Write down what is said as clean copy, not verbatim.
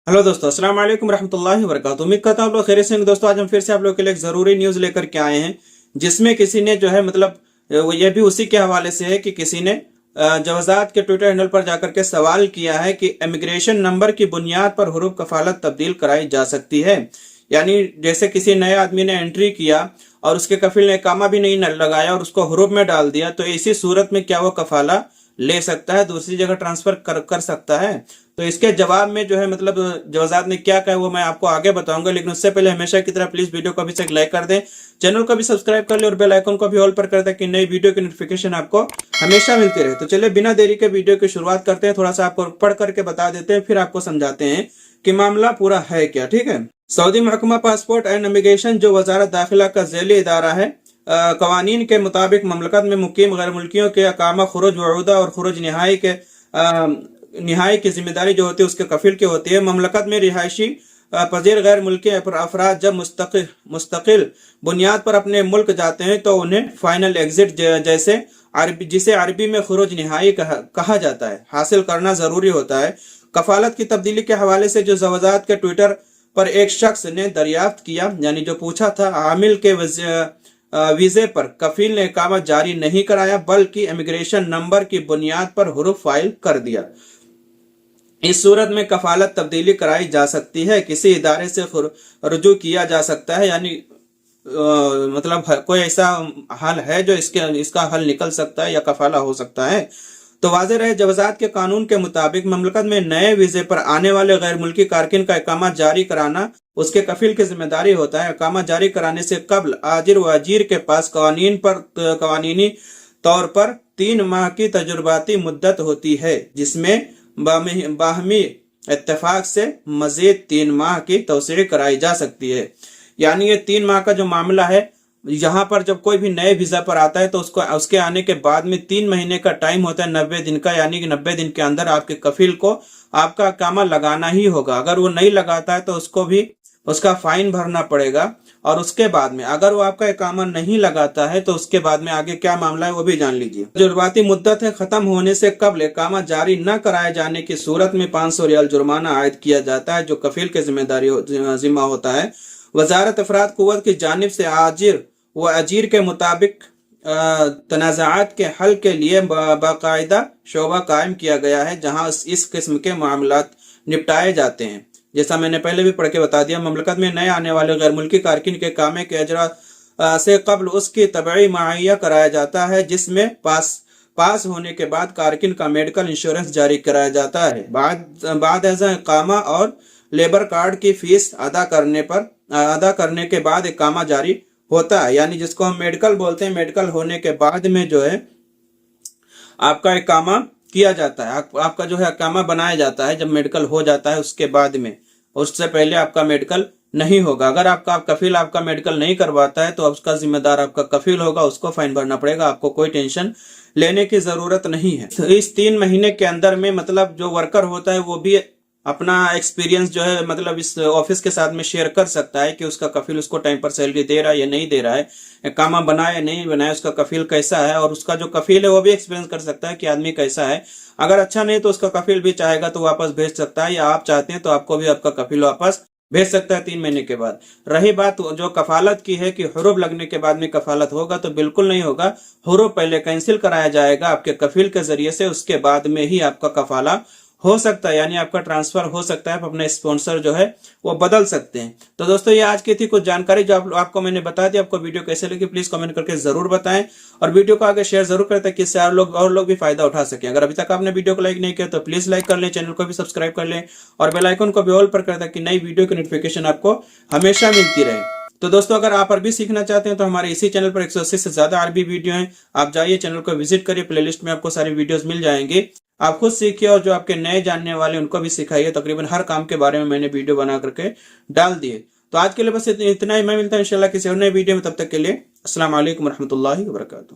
Hello दोस्तों, अस्सलाम वालेकुम रहमतुल्लाहि व बरकातुहू। उम्मीद करता हूँ आप लोग खैरियत से होंगे। दोस्तों, आज हम फिर से आप लोगों के लिए एक ज़रूरी न्यूज़ लेकर के आए हैं, जिसमें किसी ने जो है वो ये भी उसी के हवाले से है कि किसी ने जवाजात के ट्विटर हैंडल पर जाकर के सवाल किया है कि इमिग्रेशन नंबर की बुनियाद पर हुरूफ कफालत तब्दील कराई जा सकती है। यानी जैसे किसी नए आदमी ने एंट्री किया और उसके कफील ने इकामा भी नहीं लगाया और उसको हुरूफ में डाल दिया, तो इसी सूरत में क्या वो कफाला ले सकता है, दूसरी जगह ट्रांसफर कर सकता है? तो इसके जवाब में जो है जवाजात ने क्या कहा वो मैं आपको आगे बताऊंगा, लेकिन उससे पहले हमेशा की तरह प्लीज वीडियो को अभी से लाइक कर दें, चैनल को भी सब्सक्राइब कर ले और बेल आइकन को भी ऑल पर कर दें कि नई वीडियो की नोटिफिकेशन आपको हमेशा मिलती रहे। तो चलिए बिना देरी के वीडियो की शुरुआत करते हैं। थोड़ा सा आपको पढ़ करके बता देते हैं, फिर आपको समझाते हैं कि मामला पूरा है क्या। ठीक है। सऊदी महकमा पासपोर्ट एंड इमिग्रेशन, जो वजारत दाखिला का ज़ैली इदारा है, कवानीन के मुताबिक ममलकत में मुकीम गैर मुल्कियों के अकामा खुरुज वऊदा और खुरुज निहाई की जिम्मेदारी जो होती है उसके कफील की होती है। ममलकत में रिहायशी पजीर गैर मुल्की अफराद जब मुस्तकिल बुनियाद पर अपने मुल्क जाते हैं तो उन्हें फाइनल एग्जिट जिसे अरबी में खुरुज निहाई कहा जाता है, हासिल करना जरूरी होता है। कफालत की तब्दीली के हवाले से जो जवाजात के ट्विटर पर एक शख्स ने दरियाफ्त किया, यानी जो पूछा था, आमिल के वीजे पर कफील ने इकामा जारी नहीं कराया बल्कि इमिग्रेशन नंबर की बुनियाद पर हुरूफ फाइल कर दिया। इस सूरत में कफालत तब्दीली कराई जा सकती है, किसी इदारे से रुजू किया जा सकता है। यानी कोई ऐसा हल है जो इसका हल निकल सकता है या कफाला हो सकता है। तो वाज़ेह रहे, जवाजात के कानून के मुताबिक ममलकत में नए वीजे पर आने वाले गैर मुल्की कारकिन का इकामा जारी कराना उसके कफील की जिम्मेदारी होता है। इकामा जारी कराने से कबल आजिर व अजीर के पास कवानीनी तौर पर 3 माह की तजुर्बाती मुद्दत होती है, जिसमें बाहमी इत्तेफाक से मजीद 3 माह की तौसीअ कराई जा सकती है। यानी ये 3 माह का जो मामला है, यहाँ पर जब कोई भी नए वीजा पर आता है तो उसके आने के बाद में 3 महीने का टाइम होता है, 90 दिन का। यानी कि 90 दिन के अंदर आपके कफील को आपका इकामा लगाना ही होगा। अगर वो नहीं लगाता है तो उसको भी उसका फाइन भरना पड़ेगा। और उसके बाद में अगर वो आपका इकामा नहीं लगाता है तो उसके बाद में आगे क्या मामला है वो भी जान लीजिए। जुर्माती मुद्दत है खत्म होने से कबल इकामा जारी न कराए जाने की सूरत में 500 रियाल जुर्माना आयद किया जाता है, जो कफील की जिम्मा होता है। वजारत अफराद कुव्वत की जानिब से आजिर व अजीर के मुताबिक तनाज़ात के हल के लिए बाकायदा शोबा कायम किया गया है, जहाँ इस किस्म के मामलात निपटाए जाते हैं। जैसा मैंने पहले भी पढ़ के बता दिया, ममलकत में नए आने वाले गैर मुल्की कारकिन के कामे के अजरा से कबल उसकी तबई मुआयना कराया जाता है, जिसमें पास होने के बाद कारकिन का मेडिकल इंश्योरेंस जारी कराया जाता है। बाद इकामा और लेबर कार्ड की फीस अदा करने के बाद इकामा जारी होता है। यानी जिसको हम मेडिकल बोलते हैं, मेडिकल होने के बाद में जो है आपका इकामा किया जाता है, आपका जो है इकामा बनाया जाता है। जब मेडिकल हो जाता है उसके बाद में, उससे पहले आपका मेडिकल नहीं होगा। अगर आपका कफील आपका मेडिकल नहीं करवाता है तो उसका जिम्मेदार आपका कफील होगा, उसको फाइन भरना पड़ेगा। आपको कोई टेंशन लेने की जरूरत नहीं है। तो इस 3 महीने के अंदर में जो वर्कर होता है वो भी अपना एक्सपीरियंस जो है इस ऑफिस के साथ में शेयर कर सकता है कि उसका कफील उसको टाइम पर सैलरी दे रहा है या नहीं दे रहा है, इकामा बनाया या नहीं बनाया, उसका कफील कैसा है, और उसका जो कफील है वो भी एक्सपीरियंस कर सकता है कि आदमी कैसा है। अगर अच्छा नहीं तो उसका कफील भी चाहेगा तो वापस भेज सकता है, या आप चाहते हैं तो आपको भी आपका कफील वापस भेज सकता है 3 महीने के बाद। रही बात जो कफालत की है कि हुरूफ लगने के बाद में कफालत होगा, तो बिल्कुल नहीं होगा। हुरूफ पहले कैंसिल कराया जाएगा आपके कफील के जरिए से, उसके बाद में ही आपका कफाला हो सकता है, यानी आपका ट्रांसफर हो सकता है। आप अपने स्पॉन्सर जो है वो बदल सकते हैं। तो दोस्तों, ये आज की थी कुछ जानकारी जो आपको मैंने बता दी। आपको वीडियो कैसे लगी प्लीज कमेंट करके जरूर बताएं, और वीडियो को आगे शेयर जरूर करें ताकि इससे और लोग भी फायदा उठा सकें। अगर अभी तक आपने वीडियो को लाइक नहीं किया तो प्लीज लाइक कर लें, चैनल को भी सब्सक्राइब कर लें और बेल आइकन को भी ऑल पर करें ताकि नई वीडियो की नोटिफिकेशन आपको हमेशा मिलती रहे। तो दोस्तों, अगर आप अरबी सीखना चाहते हैं तो हमारे इसी चैनल पर 180 से ज्यादा अरबी वीडियो हैं। आप जाइए, चैनल को विजिट करिए, प्लेलिस्ट में आपको सारी वीडियोस मिल जाएंगे। आप खुद सीखिए और जो आपके नए जानने वाले उनको भी सिखाइए। तकरीबन हर काम के बारे में मैंने वीडियो बना करके डाल दिए। तो आज के लिए बस इतना ही। मैं मिलता हूं इंशाल्लाह किसी और नए वीडियो में। तब तक के लिए अस्सलाम वालेकुम रहमतुल्लाहि व बरकातुहू।